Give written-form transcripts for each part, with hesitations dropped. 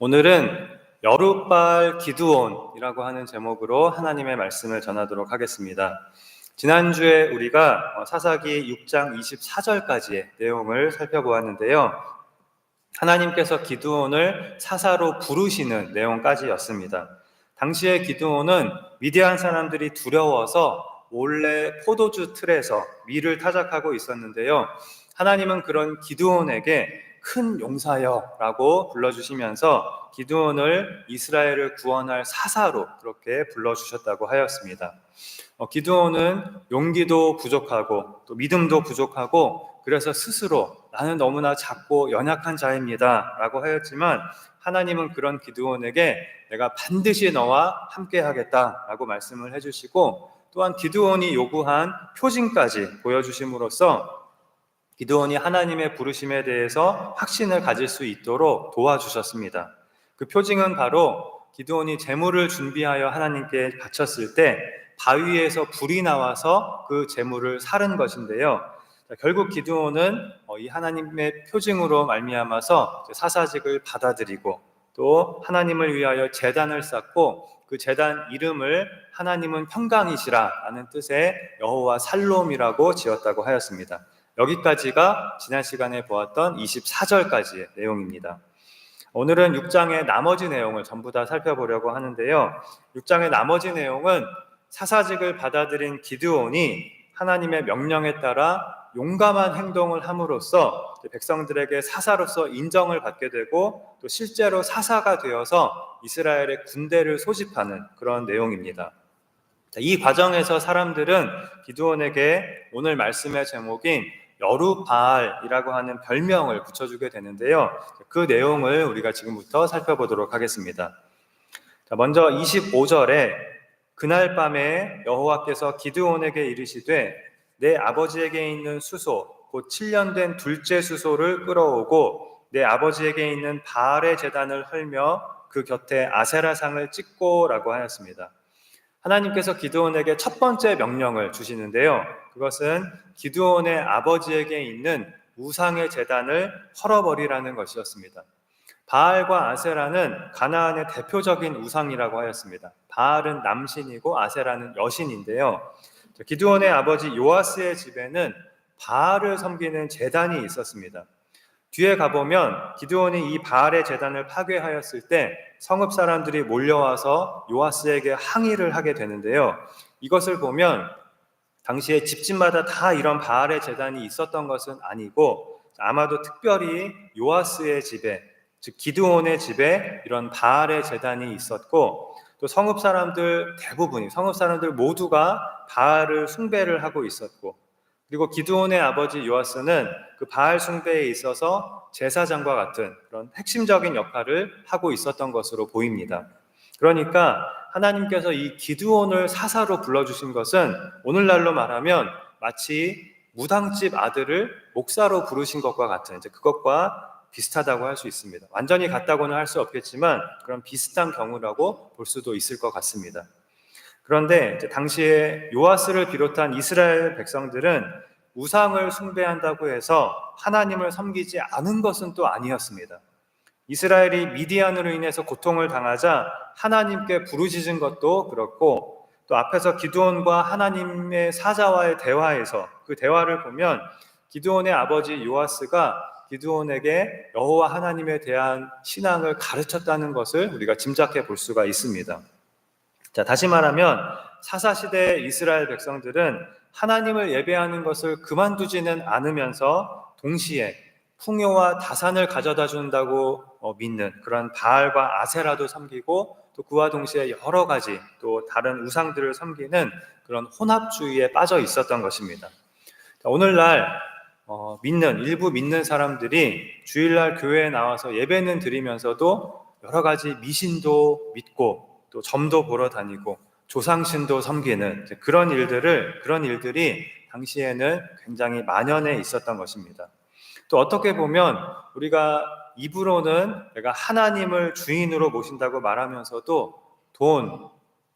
오늘은 여룻발 기드온이라고 하는 제목으로 하나님의 말씀을 전하도록 하겠습니다. 지난주에 우리가 사사기 6장 24절까지의 내용을 살펴보았는데요. 하나님께서 기드온을 사사로 부르시는 내용까지였습니다. 당시에 기드온은 미디안 사람들이 두려워서 몰래 포도주 틀에서 밀을 타작하고 있었는데요. 하나님은 그런 기드온에게 큰 용사여라고 불러주시면서 기드온을 이스라엘을 구원할 사사로 그렇게 불러주셨다고 하였습니다. 기드온은 용기도 부족하고 또 믿음도 부족하고 그래서 스스로 나는 너무나 작고 연약한 자입니다 라고 하였지만 하나님은 그런 기드온에게 내가 반드시 너와 함께 하겠다 라고 말씀을 해주시고 또한 기드온이 요구한 표징까지 보여주심으로써 기드온이 하나님의 부르심에 대해서 확신을 가질 수 있도록 도와주셨습니다. 그 표징은 바로 기드온이 제물을 준비하여 하나님께 바쳤을 때 바위에서 불이 나와서 그 제물을 사른 것인데요. 결국 기드온은 이 하나님의 표징으로 말미암아서 사사직을 받아들이고 또 하나님을 위하여 제단을 쌓고 그 제단 이름을 하나님은 평강이시라라는 뜻의 여호와 살롬이라고 지었다고 하였습니다. 여기까지가 지난 시간에 보았던 24절까지의 내용입니다. 오늘은 6장의 나머지 내용을 전부 다 살펴보려고 하는데요. 6장의 나머지 내용은 사사직을 받아들인 기드온이 하나님의 명령에 따라 용감한 행동을 함으로써 백성들에게 사사로서 인정을 받게 되고 또 실제로 사사가 되어서 이스라엘의 군대를 소집하는 그런 내용입니다. 이 과정에서 사람들은 기드온에게 오늘 말씀의 제목인 여룻바알이라고 하는 별명을 붙여주게 되는데요. 그 내용을 우리가 지금부터 살펴보도록 하겠습니다. 먼저 25절에 그날 밤에 여호와께서 기드온에게 이르시되 내 아버지에게 있는 수소 곧 7년 된 둘째 수소를 끌어오고 내 아버지에게 있는 바알의 제단을 헐며 그 곁에 아세라상을 찍고라고 하였습니다. 하나님께서 기드온에게 첫 번째 명령을 주시는데요. 그것은 기드온의 아버지에게 있는 우상의 제단을 헐어버리라는 것이었습니다. 바알과 아세라는 가나안의 대표적인 우상이라고 하였습니다. 바알은 남신이고 아세라는 여신인데요. 기드온의 아버지 요아스의 집에는 바알을 섬기는 제단이 있었습니다. 뒤에 가보면 기드온이 이 바알의 제단을 파괴하였을 때 성읍 사람들이 몰려와서 요아스에게 항의를 하게 되는데요. 이것을 보면 당시에 집집마다 다 이런 바알의 제단이 있었던 것은 아니고 아마도 특별히 요아스의 집에, 즉 기드온의 집에 이런 바알의 제단이 있었고 또 성읍 사람들 대부분이, 성읍 사람들 모두가 바알을 숭배를 하고 있었고 그리고 기드온의 아버지 요아스는 그 바알 숭배에 있어서 제사장과 같은 그런 핵심적인 역할을 하고 있었던 것으로 보입니다. 그러니까 하나님께서 이 기드온을 사사로 불러주신 것은 오늘날로 말하면 마치 무당집 아들을 목사로 부르신 것과 같은 그것과 비슷하다고 할 수 있습니다. 완전히 같다고는 할 수 없겠지만 그런 비슷한 경우라고 볼 수도 있을 것 같습니다. 그런데 당시에 요아스를 비롯한 이스라엘 백성들은 우상을 숭배한다고 해서 하나님을 섬기지 않은 것은 또 아니었습니다. 이스라엘이 미디안으로 인해서 고통을 당하자 하나님께 부르짖은 것도 그렇고 또 앞에서 기드온과 하나님의 사자와의 대화에서 그 대화를 보면 기드온의 아버지 요아스가 기드온에게 여호와 하나님에 대한 신앙을 가르쳤다는 것을 우리가 짐작해 볼 수가 있습니다. 다시 말하면 사사시대 이스라엘 백성들은 하나님을 예배하는 것을 그만두지는 않으면서 동시에 풍요와 다산을 가져다 준다고 믿는 그런 바알과 아세라도 섬기고 또 그와 동시에 여러 가지 또 다른 우상들을 섬기는 그런 혼합주의에 빠져 있었던 것입니다. 오늘날 일부 믿는 사람들이 주일날 교회에 나와서 예배는 드리면서도 여러 가지 미신도 믿고 또 점도 보러 다니고 조상신도 섬기는 그런 일들이 당시에는 굉장히 만연해 있었던 것입니다. 또 어떻게 보면 우리가 입으로는 내가 하나님을 주인으로 모신다고 말하면서도 돈,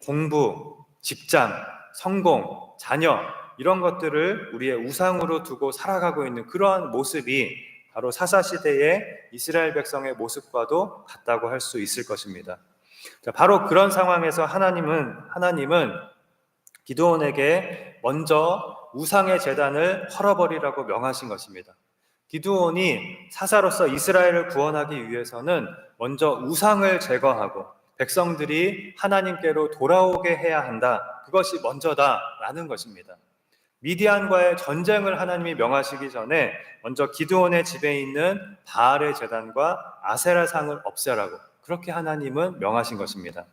공부, 직장, 성공, 자녀 이런 것들을 우리의 우상으로 두고 살아가고 있는 그러한 모습이 바로 사사시대의 이스라엘 백성의 모습과도 같다고 할 수 있을 것입니다. 자, 바로 그런 상황에서 하나님은 기드온에게 먼저 우상의 제단을 헐어버리라고 명하신 것입니다. 기드온이 사사로서 이스라엘을 구원하기 위해서는 먼저 우상을 제거하고 백성들이 하나님께로 돌아오게 해야 한다. 그것이 먼저다라는 것입니다. 미디안과의 전쟁을 하나님이 명하시기 전에 먼저 기드온의 집에 있는 바알의 제단과 아세라상을 없애라고 그렇게 하나님은 명하신 것입니다.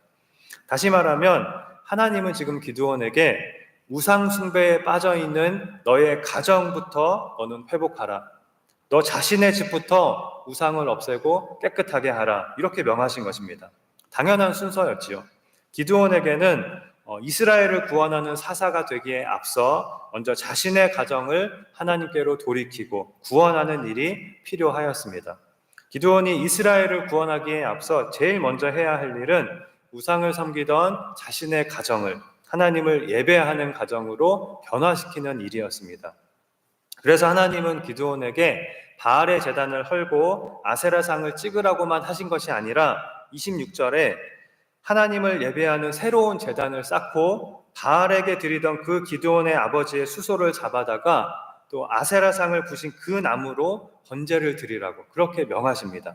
다시 말하면 하나님은 지금 기드온에게 우상 숭배에 빠져있는 너의 가정부터 너는 회복하라. 너 자신의 집부터 우상을 없애고 깨끗하게 하라. 이렇게 명하신 것입니다. 당연한 순서였지요. 기드온에게는 이스라엘을 구원하는 사사가 되기에 앞서 먼저 자신의 가정을 하나님께로 돌이키고 구원하는 일이 필요하였습니다. 기드온이 이스라엘을 구원하기에 앞서 제일 먼저 해야 할 일은 우상을 섬기던 자신의 가정을 하나님을 예배하는 가정으로 변화시키는 일이었습니다. 그래서 하나님은 기드온에게 바알의 제단을 헐고 아세라상을 찍으라고만 하신 것이 아니라 26절에 하나님을 예배하는 새로운 제단을 쌓고 바알에게 드리던 그 기드온의 아버지의 수소를 잡아다가 또 아세라상을 부신 그 나무로 번제를 드리라고 그렇게 명하십니다.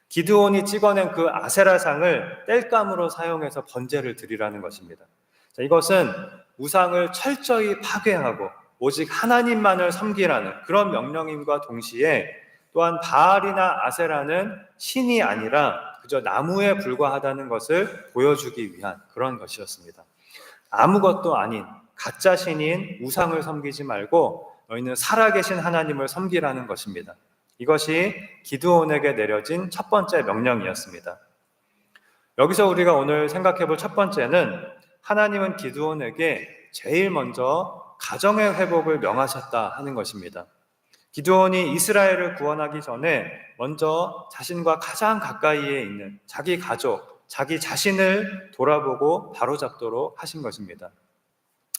기드온이 찍어낸 그 아세라상을 땔감으로 사용해서 번제를 드리라는 것입니다. 자, 이것은 우상을 철저히 파괴하고 오직 하나님만을 섬기라는 그런 명령임과 동시에 또한 바알이나 아세라는 신이 아니라 그저 나무에 불과하다는 것을 보여주기 위한 그런 것이었습니다. 아무것도 아닌 가짜 신인 우상을 섬기지 말고 너희는 살아계신 하나님을 섬기라는 것입니다. 이것이 기드온에게 내려진 첫 번째 명령이었습니다. 여기서 우리가 오늘 생각해 볼 첫 번째는 하나님은 기드온에게 제일 먼저 가정의 회복을 명하셨다 하는 것입니다. 기드온이 이스라엘을 구원하기 전에 먼저 자신과 가장 가까이에 있는 자기 가족, 자기 자신을 돌아보고 바로잡도록 하신 것입니다.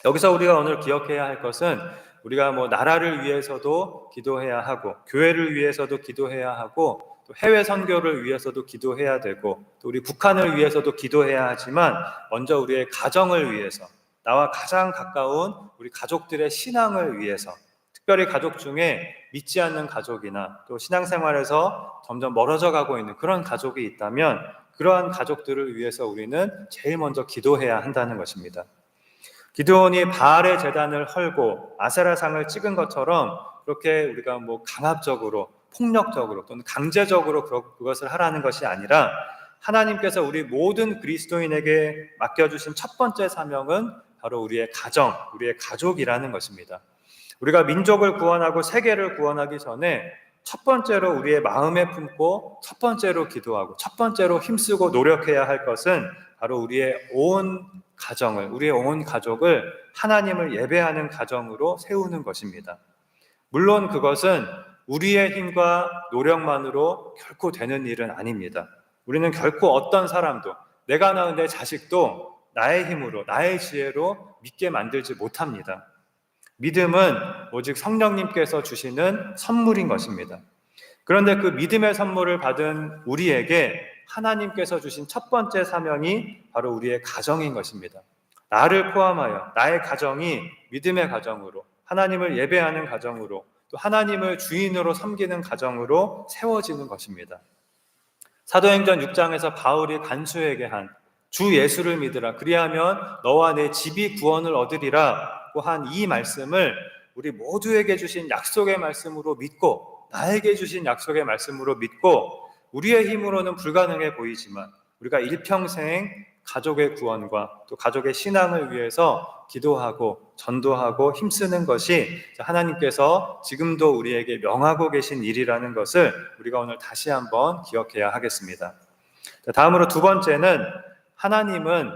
여기서 우리가 오늘 기억해야 할 것은 우리가 나라를 위해서도 기도해야 하고 교회를 위해서도 기도해야 하고 또 해외 선교를 위해서도 기도해야 되고 또 우리 북한을 위해서도 기도해야 하지만 먼저 우리의 가정을 위해서 나와 가장 가까운 우리 가족들의 신앙을 위해서 특별히 가족 중에 믿지 않는 가족이나 또 신앙생활에서 점점 멀어져 가고 있는 그런 가족이 있다면 그러한 가족들을 위해서 우리는 제일 먼저 기도해야 한다는 것입니다. 기드온이 바알의 제단을 헐고 아세라상을 찍은 것처럼 그렇게 우리가 강압적으로 폭력적으로 또는 강제적으로 그것을 하라는 것이 아니라 하나님께서 우리 모든 그리스도인에게 맡겨주신 첫 번째 사명은 바로 우리의 가정, 우리의 가족이라는 것입니다. 우리가 민족을 구원하고 세계를 구원하기 전에 첫 번째로 우리의 마음에 품고 첫 번째로 기도하고 첫 번째로 힘쓰고 노력해야 할 것은 바로 우리의 온 가정을, 우리의 온 가족을 하나님을 예배하는 가정으로 세우는 것입니다. 물론 그것은 우리의 힘과 노력만으로 결코 되는 일은 아닙니다. 우리는 결코 어떤 사람도 내가 낳은 내 자식도 나의 힘으로, 나의 지혜로 믿게 만들지 못합니다. 믿음은 오직 성령님께서 주시는 선물인 것입니다. 그런데 그 믿음의 선물을 받은 우리에게 하나님께서 주신 첫 번째 사명이 바로 우리의 가정인 것입니다. 나를 포함하여 나의 가정이 믿음의 가정으로 하나님을 예배하는 가정으로 또 하나님을 주인으로 섬기는 가정으로 세워지는 것입니다. 사도행전 6장에서 바울이 간수에게 한 주 예수를 믿으라 그리하면 너와 내 집이 구원을 얻으리라고 한 이 말씀을 우리 모두에게 주신 약속의 말씀으로 믿고 나에게 주신 약속의 말씀으로 믿고 우리의 힘으로는 불가능해 보이지만 우리가 일평생 가족의 구원과 또 가족의 신앙을 위해서 기도하고 전도하고 힘쓰는 것이 하나님께서 지금도 우리에게 명하고 계신 일이라는 것을 우리가 오늘 다시 한번 기억해야 하겠습니다. 다음으로 두 번째는 하나님은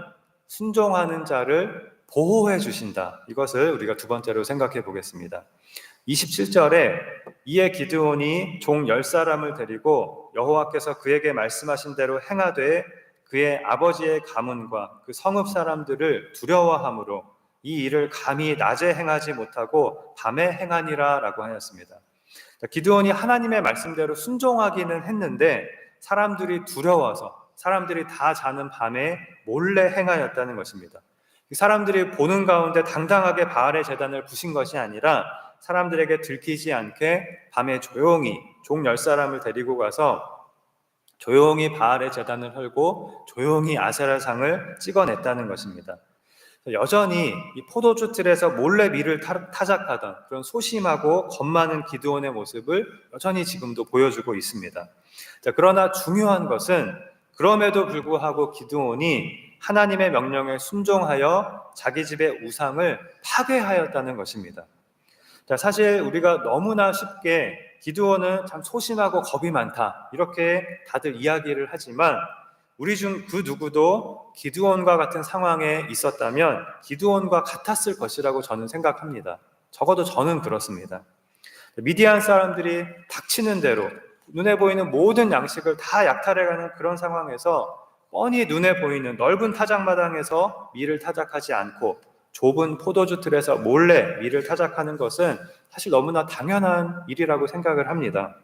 순종하는 자를 보호해 주신다. 이것을 우리가 두 번째로 생각해 보겠습니다. 27절에 이에 기드온이 종 10사람을 데리고 여호와께서 그에게 말씀하신 대로 행하되 그의 아버지의 가문과 그 성읍 사람들을 두려워함으로 이 일을 감히 낮에 행하지 못하고 밤에 행하니라 라고 하였습니다. 기드온이 하나님의 말씀대로 순종하기는 했는데 사람들이 두려워서 사람들이 다 자는 밤에 몰래 행하였다는 것입니다. 사람들이 보는 가운데 당당하게 바알의 제단을 부신 것이 아니라 사람들에게 들키지 않게 밤에 조용히 종 10사람을 데리고 가서 조용히 바알의 제단을 헐고 조용히 아세라상을 찍어냈다는 것입니다. 여전히 이 포도주 틀에서 몰래 밀을 타작하던 그런 소심하고 겁 많은 기드온의 모습을 여전히 지금도 보여주고 있습니다. 그러나 중요한 것은 그럼에도 불구하고 기드온이 하나님의 명령에 순종하여 자기 집의 우상을 파괴하였다는 것입니다. 사실 우리가 너무나 쉽게 기드온은 참 소심하고 겁이 많다 이렇게 다들 이야기를 하지만 우리 중 그 누구도 기드온과 같은 상황에 있었다면 기드온과 같았을 것이라고 저는 생각합니다. 적어도 저는 그렇습니다. 미디안 사람들이 닥치는 대로 눈에 보이는 모든 양식을 다 약탈해가는 그런 상황에서 뻔히 눈에 보이는 넓은 타작마당에서 밀을 타작하지 않고 좁은 포도주 틀에서 몰래 밀을 타작하는 것은 사실 너무나 당연한 일이라고 생각을 합니다.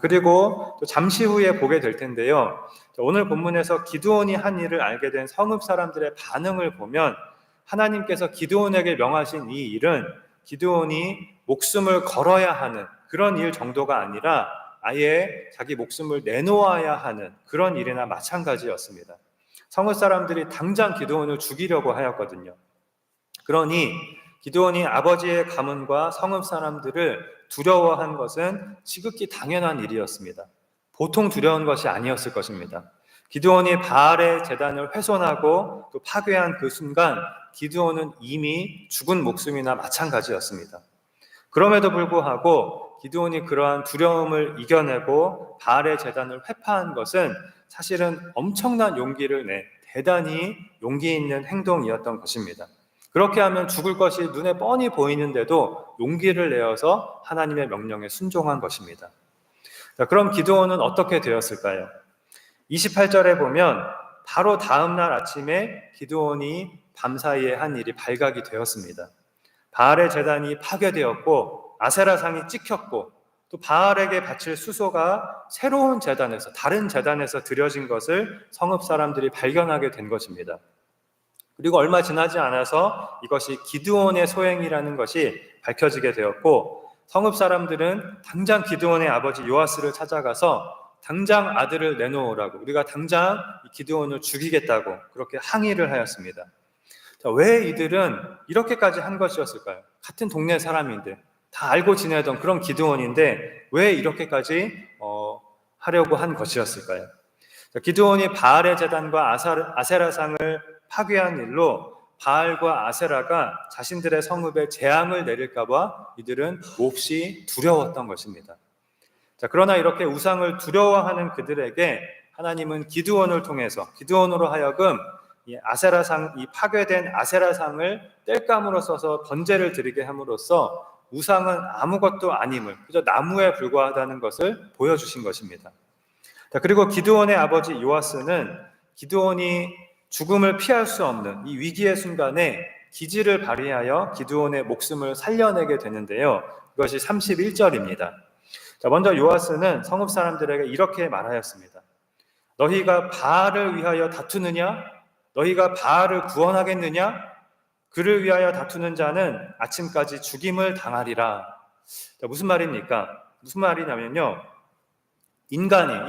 그리고 또 잠시 후에 보게 될 텐데요. 오늘 본문에서 기드온이 한 일을 알게 된 성읍 사람들의 반응을 보면 하나님께서 기드온에게 명하신 이 일은 기드온이 목숨을 걸어야 하는 그런 일 정도가 아니라 아예 자기 목숨을 내놓아야 하는 그런 일이나 마찬가지였습니다. 성읍 사람들이 당장 기드온을 죽이려고 하였거든요. 그러니 기드온이 아버지의 가문과 성읍 사람들을 두려워한 것은 지극히 당연한 일이었습니다. 보통 두려운 것이 아니었을 것입니다. 기드온이 바알의 제단을 훼손하고 또 파괴한 그 순간 기드온은 이미 죽은 목숨이나 마찬가지였습니다. 그럼에도 불구하고 기드온이 그러한 두려움을 이겨내고 바알의 제단을 회파한 것은 사실은 엄청난 용기를 내 대단히 용기 있는 행동이었던 것입니다. 그렇게 하면 죽을 것이 눈에 뻔히 보이는데도 용기를 내어서 하나님의 명령에 순종한 것입니다. 그럼 기드온은 어떻게 되었을까요? 28절에 보면 바로 다음 날 아침에 기드온이 밤사이에 한 일이 발각이 되었습니다. 바알의 제단이 파괴되었고 아세라상이 찍혔고 또 바알에게 바칠 수소가 새로운 제단에서 다른 제단에서 드려진 것을 성읍 사람들이 발견하게 된 것입니다. 그리고 얼마 지나지 않아서 이것이 기드온의 소행이라는 것이 밝혀지게 되었고 성읍 사람들은 당장 기드온의 아버지 요아스를 찾아가서 당장 아들을 내놓으라고 우리가 당장 기드온을 죽이겠다고 그렇게 항의를 하였습니다. 왜 이들은 이렇게까지 한 것이었을까요? 같은 동네 사람인데 다 알고 지내던 그런 기드온인데 왜 이렇게까지 하려고 한 것이었을까요? 기드온이 바알의 제단과 아세라상을 파괴한 일로 바알과 아세라가 자신들의 성읍에 재앙을 내릴까봐 이들은 몹시 두려웠던 것입니다. 그러나 이렇게 우상을 두려워하는 그들에게 하나님은 기드온을 통해서 기드온으로 하여금 이 파괴된 아세라상을 땔감으로 써서 번제를 드리게 함으로써 우상은 아무것도 아님을 그저 나무에 불과하다는 것을 보여주신 것입니다. 그리고 기드온의 아버지 요아스는 기드온이 죽음을 피할 수 없는 이 위기의 순간에 기지를 발휘하여 기드온의 목숨을 살려내게 되는데요. 이것이 31절입니다. 먼저 요아스는 성읍 사람들에게 이렇게 말하였습니다. 너희가 바알을 위하여 다투느냐? 너희가 바알을 구원하겠느냐? 그를 위하여 다투는 자는 아침까지 죽임을 당하리라. 무슨 말입니까? 무슨 말이냐면요. 이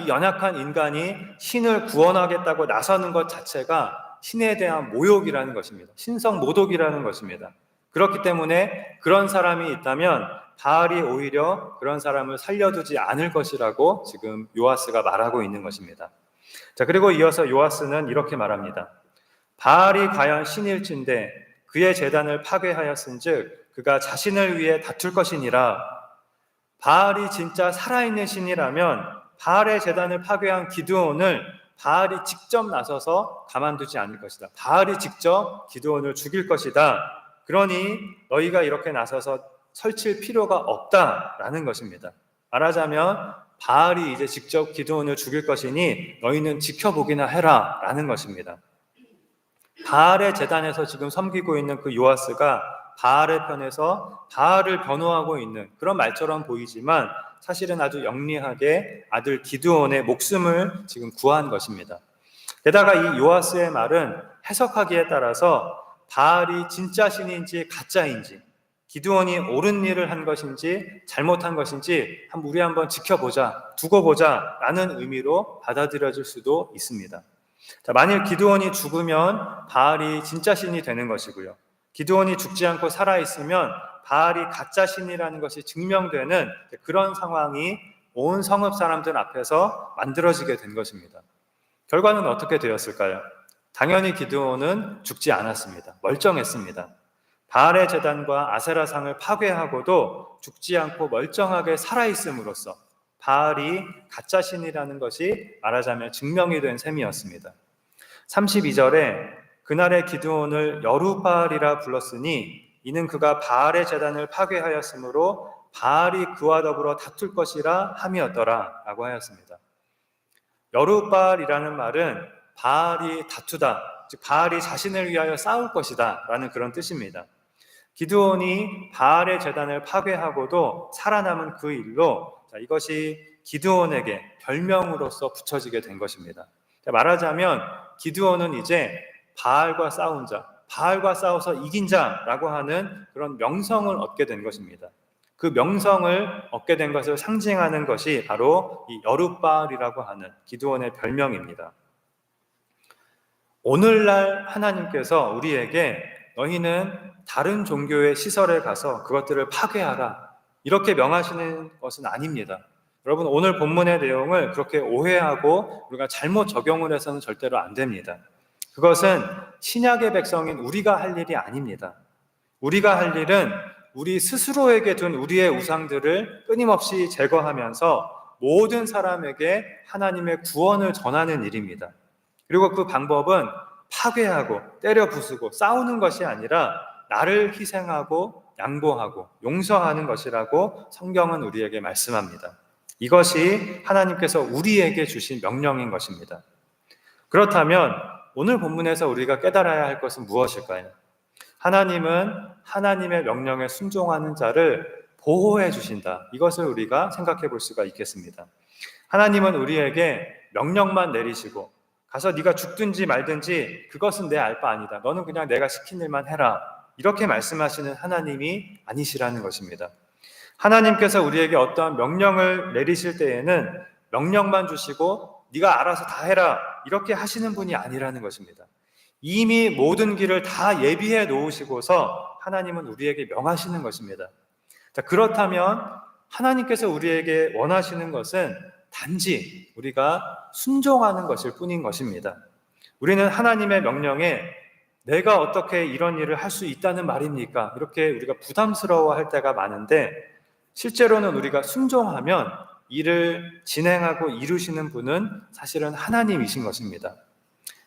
연약한 인간이 신을 구원하겠다고 나서는 것 자체가 신에 대한 모욕이라는 것입니다. 신성 모독이라는 것입니다. 그렇기 때문에 그런 사람이 있다면 바알이 오히려 그런 사람을 살려두지 않을 것이라고 지금 요아스가 말하고 있는 것입니다. 그리고 이어서 요아스는 이렇게 말합니다. 바알이 과연 신일진데 그의 제단을 파괴하였은즉 그가 자신을 위해 다툴 것이니라. 바알이 진짜 살아있는 신이라면 바알의 제단을 파괴한 기드온을 바알이 직접 나서서 가만두지 않을 것이다. 바알이 직접 기드온을 죽일 것이다. 그러니 너희가 이렇게 나서서 설칠 필요가 없다라는 것입니다. 말하자면 바알이 이제 직접 기드온을 죽일 것이니 너희는 지켜보기나 해라 라는 것입니다. 바알의 제단에서 지금 섬기고 있는 그 요아스가 바알의 편에서 바알을 변호하고 있는 그런 말처럼 보이지만 사실은 아주 영리하게 아들 기드온의 목숨을 지금 구한 것입니다. 게다가 이 요아스의 말은 해석하기에 따라서 바알이 진짜 신인지 가짜인지, 기드온이 옳은 일을 한 것인지 잘못한 것인지 우리 한번 지켜보자, 두고 보자 라는 의미로 받아들여질 수도 있습니다. 자, 만일 기드온이 죽으면 바알이 진짜 신이 되는 것이고요, 기드온이 죽지 않고 살아있으면 바알이 가짜 신이라는 것이 증명되는 그런 상황이 온 성읍 사람들 앞에서 만들어지게 된 것입니다. 결과는 어떻게 되었을까요? 당연히 기드온은 죽지 않았습니다. 멀쩡했습니다. 바알의 제단과 아세라상을 파괴하고도 죽지 않고 멀쩡하게 살아있음으로써 바알이 가짜 신이라는 것이 말하자면 증명이 된 셈이었습니다. 32절에 그날의 기드온을 여룻바알이라 불렀으니 이는 그가 바알의 제단을 파괴하였으므로 바알이 그와 더불어 다툴 것이라 함이었더라 라고 하였습니다. 여룻바알이라는 말은 바알이 다투다, 즉 바알이 자신을 위하여 싸울 것이다 라는 그런 뜻입니다. 기드온이 바알의 제단을 파괴하고도 살아남은 그 일로 이것이 기드온에게 별명으로서 붙여지게 된 것입니다. 말하자면 기드온은 이제 바알과 싸운 자, 바알과 싸워서 이긴 자라고 하는 그런 명성을 얻게 된 것입니다. 그 명성을 얻게 된 것을 상징하는 것이 바로 이 여룻바알이라고 하는 기드온의 별명입니다. 오늘날 하나님께서 우리에게 너희는 다른 종교의 시설에 가서 그것들을 파괴하라 이렇게 명하시는 것은 아닙니다. 여러분, 오늘 본문의 내용을 그렇게 오해하고 우리가 잘못 적용을 해서는 절대로 안 됩니다. 그것은 신약의 백성인 우리가 할 일이 아닙니다. 우리가 할 일은 우리 스스로에게 둔 우리의 우상들을 끊임없이 제거하면서 모든 사람에게 하나님의 구원을 전하는 일입니다. 그리고 그 방법은 파괴하고 때려 부수고 싸우는 것이 아니라 나를 희생하고 양보하고 용서하는 것이라고 성경은 우리에게 말씀합니다. 이것이 하나님께서 우리에게 주신 명령인 것입니다. 그렇다면 오늘 본문에서 우리가 깨달아야 할 것은 무엇일까요? 하나님은 하나님의 명령에 순종하는 자를 보호해 주신다. 이것을 우리가 생각해 볼 수가 있겠습니다. 하나님은 우리에게 명령만 내리시고 가서 네가 죽든지 말든지 그것은 내 알 바 아니다. 너는 그냥 내가 시킨 일만 해라. 이렇게 말씀하시는 하나님이 아니시라는 것입니다. 하나님께서 우리에게 어떠한 명령을 내리실 때에는 명령만 주시고 네가 알아서 다 해라 이렇게 하시는 분이 아니라는 것입니다. 이미 모든 길을 다 예비해 놓으시고서 하나님은 우리에게 명하시는 것입니다. 자, 그렇다면 하나님께서 우리에게 원하시는 것은 단지 우리가 순종하는 것일 뿐인 것입니다. 우리는 하나님의 명령에 내가 어떻게 이런 일을 할 수 있다는 말입니까? 이렇게 우리가 부담스러워할 때가 많은데 실제로는 우리가 순종하면 일을 진행하고 이루시는 분은 사실은 하나님이신 것입니다.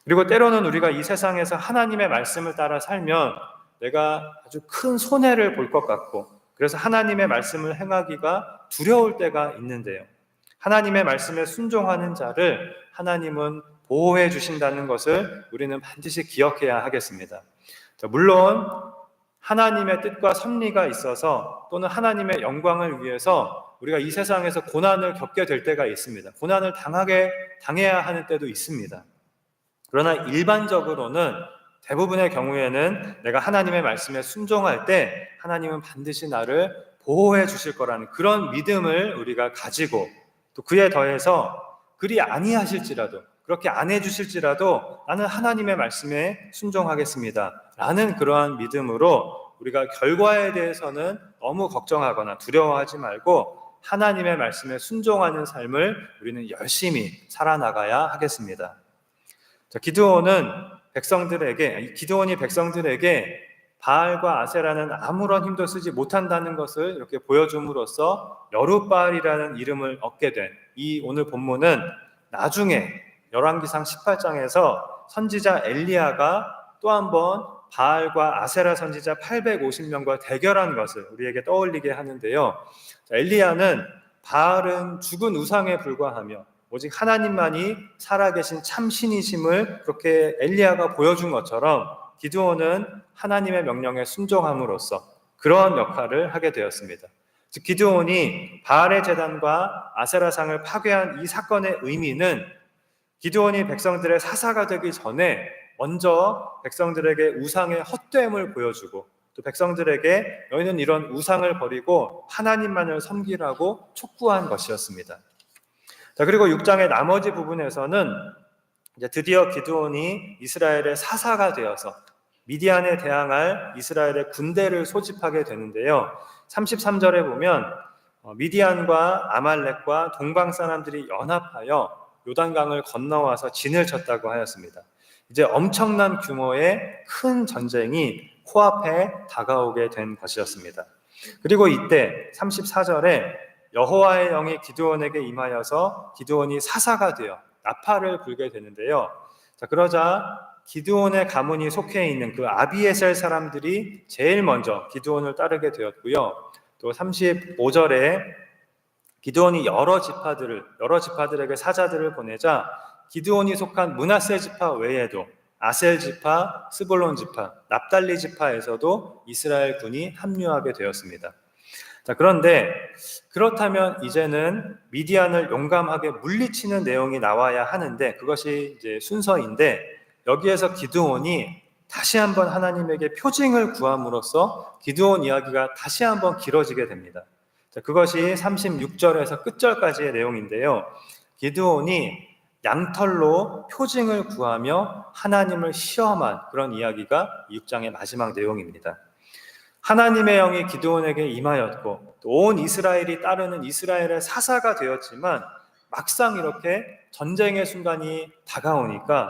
그리고 때로는 우리가 이 세상에서 하나님의 말씀을 따라 살면 내가 아주 큰 손해를 볼 것 같고 그래서 하나님의 말씀을 행하기가 두려울 때가 있는데요. 하나님의 말씀에 순종하는 자를 하나님은 보호해 주신다는 것을 우리는 반드시 기억해야 하겠습니다. 물론 하나님의 뜻과 섭리가 있어서 또는 하나님의 영광을 위해서 우리가 이 세상에서 고난을 겪게 될 때가 있습니다. 고난을 당해야 하는 때도 있습니다. 그러나 일반적으로는 대부분의 경우에는 내가 하나님의 말씀에 순종할 때 하나님은 반드시 나를 보호해 주실 거라는 그런 믿음을 우리가 가지고 또 그에 더해서 그리 아니하실지라도 그렇게 안 해주실지라도 나는 하나님의 말씀에 순종하겠습니다 라는 그러한 믿음으로 우리가 결과에 대해서는 너무 걱정하거나 두려워하지 말고 하나님의 말씀에 순종하는 삶을 우리는 열심히 살아나가야 하겠습니다. 자, 기드온이 백성들에게 바알과 아세라는 아무런 힘도 쓰지 못한다는 것을 이렇게 보여줌으로써 여룻바알이라는 이름을 얻게 된 이 오늘 본문은 나중에 열왕기상 18장에서 선지자 엘리야가 또 한 번 바알과 아세라 선지자 850명과 대결한 것을 우리에게 떠올리게 하는데요. 자, 엘리야는 바알은 죽은 우상에 불과하며 오직 하나님만이 살아계신 참 신이심을 그렇게 엘리야가 보여준 것처럼 기드온은 하나님의 명령에 순종함으로써 그러한 역할을 하게 되었습니다. 즉 기드온이 바알의 제단과 아세라상을 파괴한 이 사건의 의미는 기드온이 백성들의 사사가 되기 전에 먼저 백성들에게 우상의 헛됨을 보여주고 또 백성들에게 너희는 이런 우상을 버리고 하나님만을 섬기라고 촉구한 것이었습니다. 자, 그리고 6장의 나머지 부분에서는 이제 드디어 기드온이 이스라엘의 사사가 되어서 미디안에 대항할 이스라엘의 군대를 소집하게 되는데요. 33절에 보면 미디안과 아말렉과 동방 사람들이 연합하여 요단강을 건너와서 진을 쳤다고 하였습니다. 이제 엄청난 규모의 큰 전쟁이 코앞에 다가오게 된 것이었습니다. 그리고 이때 34절에 여호와의 영이 기드온에게 임하여서 기드온이 사사가 되어 나팔을 불게 되는데요. 자, 그러자 기드온의 가문이 속해 있는 그 아비에셀 사람들이 제일 먼저 기드온을 따르게 되었고요. 또 35절에 기드온이 여러 지파들에게 사자들을 보내자 기드온이 속한 므낫세 지파 외에도 아셀 지파, 스볼론 지파, 납달리 지파에서도 이스라엘 군이 합류하게 되었습니다. 자, 그런데 그렇다면 이제는 미디안을 용감하게 물리치는 내용이 나와야 하는데 그것이 이제 순서인데 여기에서 기드온이 다시 한번 하나님에게 표징을 구함으로써 기드온 이야기가 다시 한번 길어지게 됩니다. 자, 그것이 36절에서 끝절까지의 내용인데요. 기드온이 양털로 표징을 구하며 하나님을 시험한 그런 이야기가 6장의 마지막 내용입니다. 하나님의 영이 기드온에게 임하였고 온 이스라엘이 따르는 이스라엘의 사사가 되었지만 막상 이렇게 전쟁의 순간이 닥쳐오니까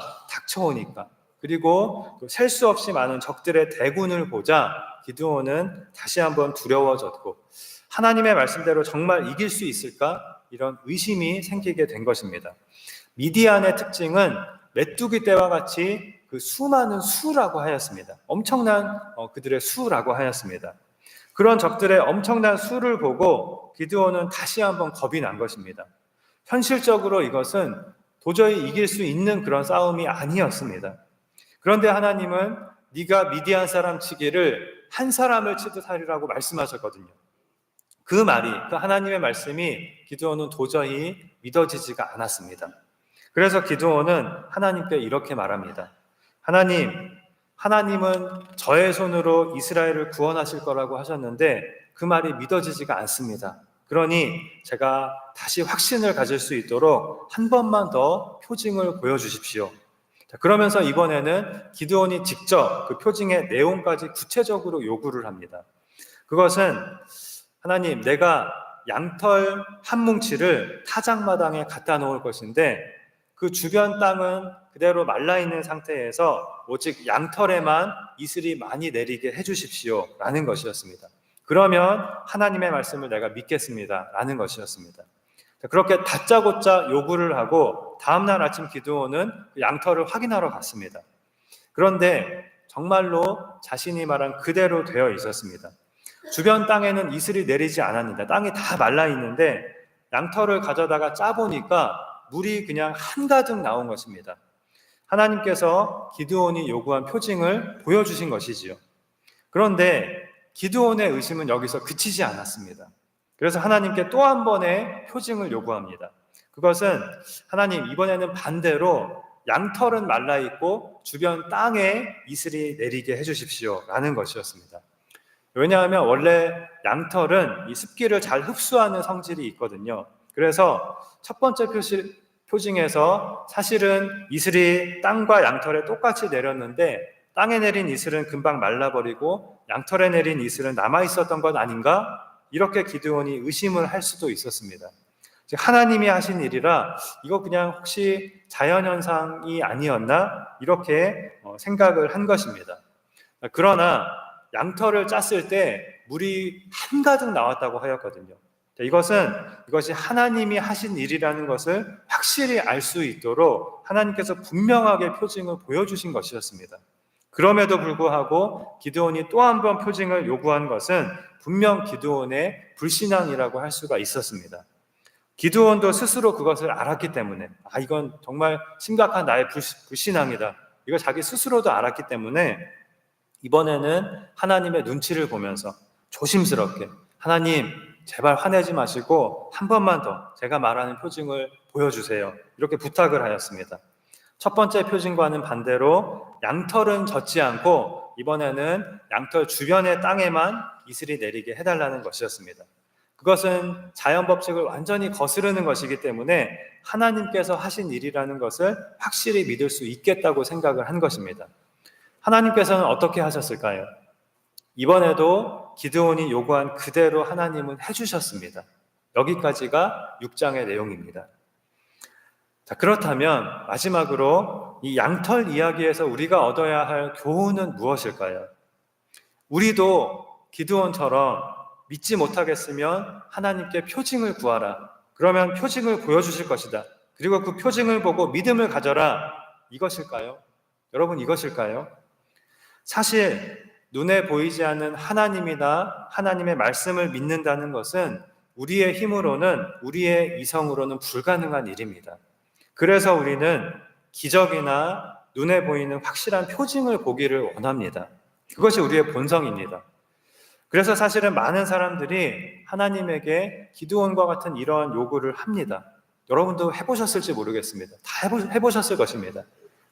그리고 셀 수 없이 많은 적들의 대군을 보자 기드온은 다시 한번 두려워졌고 하나님의 말씀대로 정말 이길 수 있을까? 이런 의심이 생기게 된 것입니다. 미디안의 특징은 메뚜기 떼와 같이 그 수많은 수라고 하였습니다. 엄청난 그들의 수라고 하였습니다. 그런 적들의 엄청난 수를 보고 기드온은 다시 한번 겁이 난 것입니다. 현실적으로 이것은 도저히 이길 수 있는 그런 싸움이 아니었습니다. 그런데 하나님은 네가 미디안 사람 치기를 한 사람을 치듯 하리라고 말씀하셨거든요. 그 하나님의 말씀이 기드온은 도저히 믿어지지가 않았습니다. 그래서 기드온은 하나님께 이렇게 말합니다. 하나님은 저의 손으로 이스라엘을 구원하실 거라고 하셨는데 그 말이 믿어지지가 않습니다. 그러니 제가 다시 확신을 가질 수 있도록 한 번만 더 표징을 보여주십시오. 그러면서 이번에는 기드온이 직접 그 표징의 내용까지 구체적으로 요구를 합니다. 그것은 하나님, 내가 양털 한 뭉치를 타작마당에 갖다 놓을 것인데 그 주변 땅은 그대로 말라있는 상태에서 오직 양털에만 이슬이 많이 내리게 해주십시오 라는 것이었습니다. 그러면 하나님의 말씀을 내가 믿겠습니다 라는 것이었습니다. 그렇게 다짜고짜 요구를 하고 다음날 아침 기드온은 양털을 확인하러 갔습니다. 그런데 정말로 자신이 말한 그대로 되어 있었습니다. 주변 땅에는 이슬이 내리지 않았는데 땅이 다 말라있는데 양털을 가져다가 짜보니까 물이 그냥 한가득 나온 것입니다. 하나님께서 기드온이 요구한 표징을 보여주신 것이지요. 그런데 기드온의 의심은 여기서 그치지 않았습니다. 그래서 하나님께 또 한 번의 표징을 요구합니다. 그것은 하나님, 이번에는 반대로 양털은 말라있고 주변 땅에 이슬이 내리게 해주십시오 라는 것이었습니다. 왜냐하면 원래 양털은 이 습기를 잘 흡수하는 성질이 있거든요. 그래서 첫 번째 표징에서 사실은 이슬이 땅과 양털에 똑같이 내렸는데 땅에 내린 이슬은 금방 말라버리고 양털에 내린 이슬은 남아있었던 것 아닌가? 이렇게 기드온이 의심을 할 수도 있었습니다. 즉 하나님이 하신 일이라 이거 그냥 혹시 자연현상이 아니었나? 이렇게 생각을 한 것입니다. 그러나 양털을 짰을 때 물이 한가득 나왔다고 하였거든요. 이것이 하나님이 하신 일이라는 것을 확실히 알 수 있도록 하나님께서 분명하게 표징을 보여주신 것이었습니다. 그럼에도 불구하고 기드온이 또 한 번 표징을 요구한 것은 분명 기드온의 불신앙이라고 할 수가 있었습니다. 기드온도 스스로 그것을 알았기 때문에 이건 정말 심각한 나의 불신앙이다. 이거 자기 스스로도 알았기 때문에 이번에는 하나님의 눈치를 보면서 조심스럽게 하나님, 제발 화내지 마시고 한 번만 더 제가 말하는 표징을 보여주세요. 이렇게 부탁을 하였습니다. 첫 번째 표징과는 반대로 양털은 젓지 않고 이번에는 양털 주변의 땅에만 이슬이 내리게 해달라는 것이었습니다. 그것은 자연 법칙을 완전히 거스르는 것이기 때문에 하나님께서 하신 일이라는 것을 확실히 믿을 수 있겠다고 생각을 한 것입니다. 하나님께서는 어떻게 하셨을까요? 이번에도 기드온이 요구한 그대로 하나님은 해주셨습니다. 여기까지가 6장의 내용입니다. 자, 그렇다면 마지막으로 이 양털 이야기에서 우리가 얻어야 할 교훈은 무엇일까요? 우리도 기드온처럼 믿지 못하겠으면 하나님께 표징을 구하라. 그러면 표징을 보여주실 것이다. 그리고 그 표징을 보고 믿음을 가져라. 이것일까요? 여러분, 이것일까요? 사실 눈에 보이지 않는 하나님이나 하나님의 말씀을 믿는다는 것은 우리의 힘으로는, 우리의 이성으로는 불가능한 일입니다. 그래서 우리는 기적이나 눈에 보이는 확실한 표징을 보기를 원합니다. 그것이 우리의 본성입니다. 그래서 사실은 많은 사람들이 하나님에게 기드온과 같은 이러한 요구를 합니다. 여러분도 해보셨을지 모르겠습니다. 다 해보셨을 것입니다.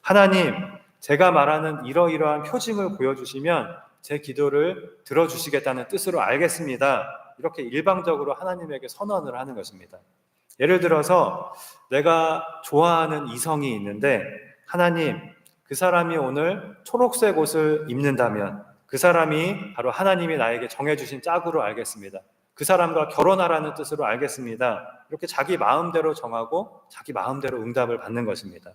하나님, 제가 말하는 이러이러한 표징을 보여주시면 제 기도를 들어주시겠다는 뜻으로 알겠습니다. 이렇게 일방적으로 하나님에게 선언을 하는 것입니다. 예를 들어서 내가 좋아하는 이성이 있는데 하나님, 그 사람이 오늘 초록색 옷을 입는다면 그 사람이 바로 하나님이 나에게 정해주신 짝으로 알겠습니다. 그 사람과 결혼하라는 뜻으로 알겠습니다. 이렇게 자기 마음대로 정하고 자기 마음대로 응답을 받는 것입니다.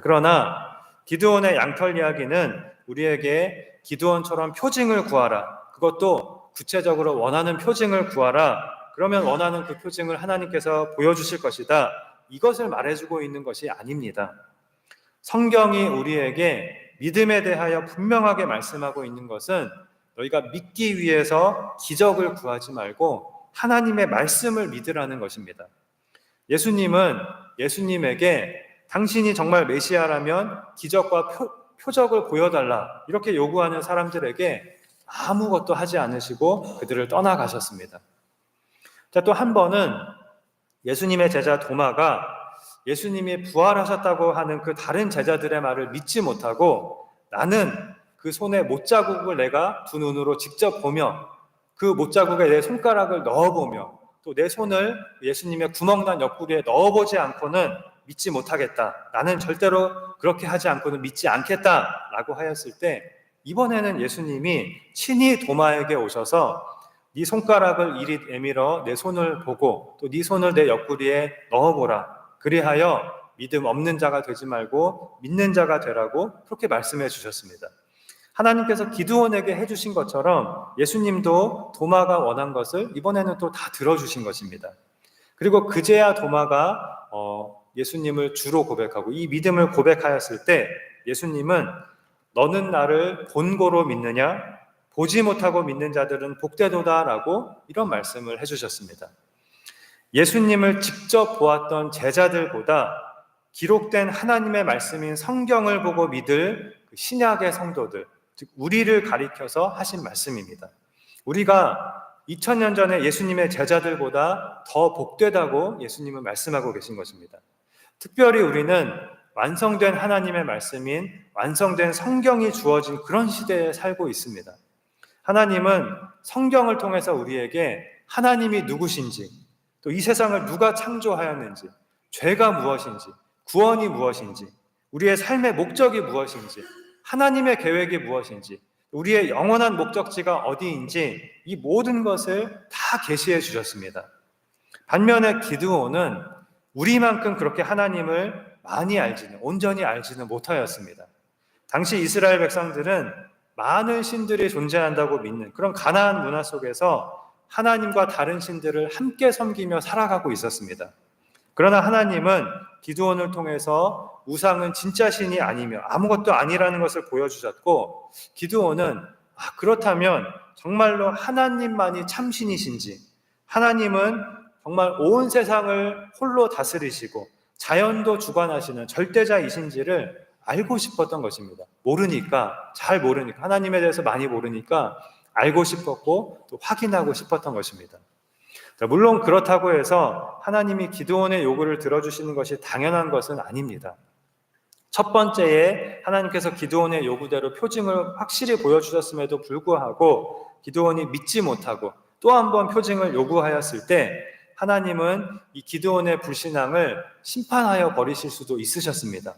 그러나 기드온의 양털 이야기는 우리에게 기드온처럼 표징을 구하라. 그것도 구체적으로 원하는 표징을 구하라. 그러면 원하는 그 표징을 하나님께서 보여주실 것이다. 이것을 말해주고 있는 것이 아닙니다. 성경이 우리에게 믿음에 대하여 분명하게 말씀하고 있는 것은 너희가 믿기 위해서 기적을 구하지 말고 하나님의 말씀을 믿으라는 것입니다. 예수님은 예수님에게 당신이 정말 메시아라면 기적과 표적을 보여달라 이렇게 요구하는 사람들에게 아무것도 하지 않으시고 그들을 떠나가셨습니다. 자, 또 한 번은 예수님의 제자 도마가 예수님이 부활하셨다고 하는 그 다른 제자들의 말을 믿지 못하고 나는 그 손에 못자국을 내가 두 눈으로 직접 보며 그 못자국에 내 손가락을 넣어보며 또 내 손을 예수님의 구멍난 옆구리에 넣어보지 않고는 믿지 못하겠다. 나는 절대로 그렇게 하지 않고는 믿지 않겠다 라고 하였을 때 이번에는 예수님이 친히 도마에게 오셔서 네 손가락을 이리 내밀어 내 손을 보고 또 네 손을 내 옆구리에 넣어보라. 그리하여 믿음 없는 자가 되지 말고 믿는 자가 되라고 그렇게 말씀해 주셨습니다. 하나님께서 기드온에게 해주신 것처럼 예수님도 도마가 원한 것을 이번에는 또 다 들어주신 것입니다. 그리고 그제야 도마가 예수님을 주로 고백하고 이 믿음을 고백하였을 때 예수님은 너는 나를 본고로 믿느냐? 보지 못하고 믿는 자들은 복되도다라고 이런 말씀을 해주셨습니다. 예수님을 직접 보았던 제자들보다 기록된 하나님의 말씀인 성경을 보고 믿을 신약의 성도들, 즉 우리를 가리켜서 하신 말씀입니다. 우리가 2000년 전에 예수님의 제자들보다 더 복되다고 예수님은 말씀하고 계신 것입니다. 특별히 우리는 완성된 하나님의 말씀인 완성된 성경이 주어진 그런 시대에 살고 있습니다. 하나님은 성경을 통해서 우리에게 하나님이 누구신지, 또 이 세상을 누가 창조하였는지, 죄가 무엇인지, 구원이 무엇인지, 우리의 삶의 목적이 무엇인지, 하나님의 계획이 무엇인지, 우리의 영원한 목적지가 어디인지 이 모든 것을 다 계시해 주셨습니다. 반면에 기드온은 우리만큼 그렇게 하나님을 많이 알지는, 온전히 알지는 못하였습니다. 당시 이스라엘 백성들은 많은 신들이 존재한다고 믿는 그런 가나안 문화 속에서 하나님과 다른 신들을 함께 섬기며 살아가고 있었습니다. 그러나 하나님은 기드온을 통해서 우상은 진짜 신이 아니며 아무것도 아니라는 것을 보여주셨고 기드온은 그렇다면 정말로 하나님만이 참신이신지 하나님은 정말 온 세상을 홀로 다스리시고 자연도 주관하시는 절대자이신지를 알고 싶었던 것입니다. 잘 모르니까 하나님에 대해서 많이 모르니까 알고 싶었고 또 확인하고 싶었던 것입니다. 자, 물론 그렇다고 해서 하나님이 기드온의 요구를 들어주시는 것이 당연한 것은 아닙니다. 첫 번째에 하나님께서 기드온의 요구대로 표징을 확실히 보여주셨음에도 불구하고 기드온이 믿지 못하고 또 한 번 표징을 요구하였을 때 하나님은 이 기드온의 불신앙을 심판하여 버리실 수도 있으셨습니다.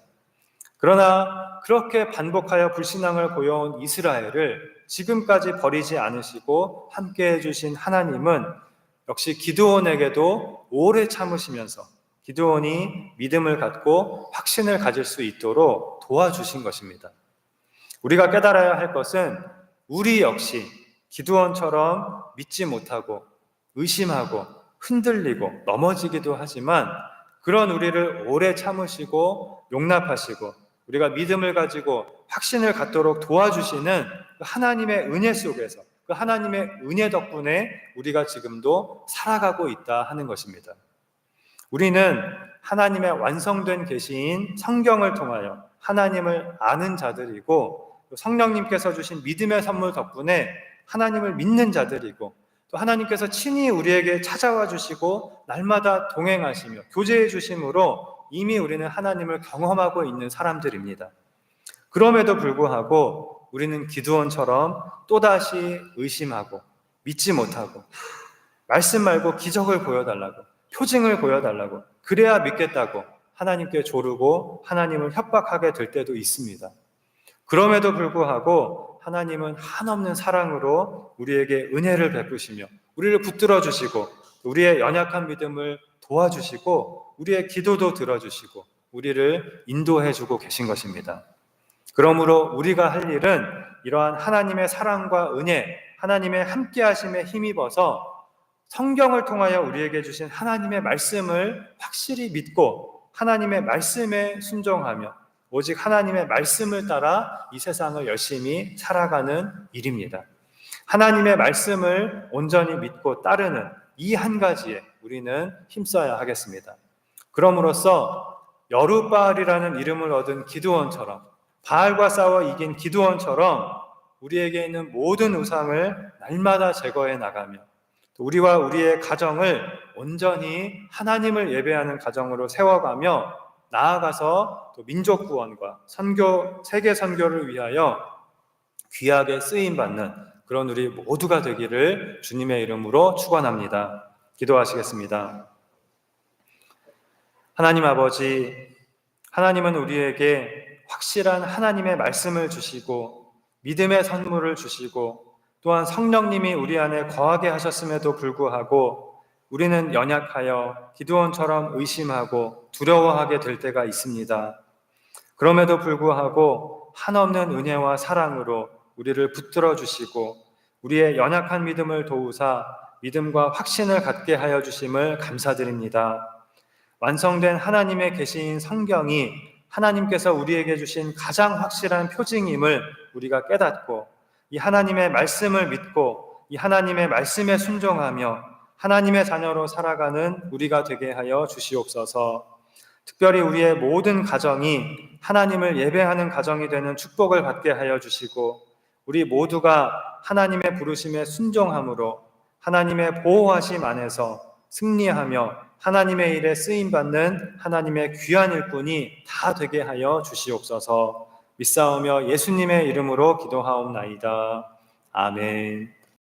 그러나 그렇게 반복하여 불신앙을 보여온 이스라엘을 지금까지 버리지 않으시고 함께 해주신 하나님은 역시 기드온에게도 오래 참으시면서 기드온이 믿음을 갖고 확신을 가질 수 있도록 도와주신 것입니다. 우리가 깨달아야 할 것은 우리 역시 기드온처럼 믿지 못하고 의심하고 흔들리고 넘어지기도 하지만 그런 우리를 오래 참으시고 용납하시고 우리가 믿음을 가지고 확신을 갖도록 도와주시는 그 하나님의 은혜 속에서 그 하나님의 은혜 덕분에 우리가 지금도 살아가고 있다 하는 것입니다. 우리는 하나님의 완성된 계시인 성경을 통하여 하나님을 아는 자들이고 성령님께서 주신 믿음의 선물 덕분에 하나님을 믿는 자들이고 또 하나님께서 친히 우리에게 찾아와 주시고 날마다 동행하시며 교제해 주심으로 이미 우리는 하나님을 경험하고 있는 사람들입니다. 그럼에도 불구하고 우리는 기드온처럼 또다시 의심하고 믿지 못하고 말씀 말고 기적을 보여달라고 표징을 보여달라고 그래야 믿겠다고 하나님께 조르고 하나님을 협박하게 될 때도 있습니다. 그럼에도 불구하고 하나님은 한없는 사랑으로 우리에게 은혜를 베푸시며 우리를 붙들어 주시고 우리의 연약한 믿음을 도와주시고 우리의 기도도 들어주시고 우리를 인도해 주고 계신 것입니다. 그러므로 우리가 할 일은 이러한 하나님의 사랑과 은혜, 하나님의 함께하심에 힘입어서 성경을 통하여 우리에게 주신 하나님의 말씀을 확실히 믿고 하나님의 말씀에 순종하며 오직 하나님의 말씀을 따라 이 세상을 열심히 살아가는 일입니다. 하나님의 말씀을 온전히 믿고 따르는 이 한 가지에 우리는 힘써야 하겠습니다. 그럼으로써 여룻바알이라는 이름을 얻은 기드온처럼 바알과 싸워 이긴 기드온처럼 우리에게 있는 모든 우상을 날마다 제거해 나가며 우리와 우리의 가정을 온전히 하나님을 예배하는 가정으로 세워가며 나아가서 또 민족 구원과 선교, 세계 선교를 위하여 귀하게 쓰임받는 그런 우리 모두가 되기를 주님의 이름으로 축원합니다. 기도하시겠습니다. 하나님 아버지, 하나님은 우리에게 확실한 하나님의 말씀을 주시고 믿음의 선물을 주시고 또한 성령님이 우리 안에 거하게 하셨음에도 불구하고 우리는 연약하여 기드온처럼 의심하고 두려워하게 될 때가 있습니다. 그럼에도 불구하고 한없는 은혜와 사랑으로 우리를 붙들어 주시고 우리의 연약한 믿음을 도우사 믿음과 확신을 갖게 하여 주심을 감사드립니다. 완성된 하나님의 계시인 성경이 하나님께서 우리에게 주신 가장 확실한 표징임을 우리가 깨닫고 이 하나님의 말씀을 믿고 이 하나님의 말씀에 순종하며 하나님의 자녀로 살아가는 우리가 되게 하여 주시옵소서. 특별히 우리의 모든 가정이 하나님을 예배하는 가정이 되는 축복을 받게 하여 주시고 우리 모두가 하나님의 부르심에 순종함으로 하나님의 보호하심 안에서 승리하며 하나님의 일에 쓰임받는 하나님의 귀한 일꾼이 다 되게 하여 주시옵소서. 믿사오며 예수님의 이름으로 기도하옵나이다. 아멘.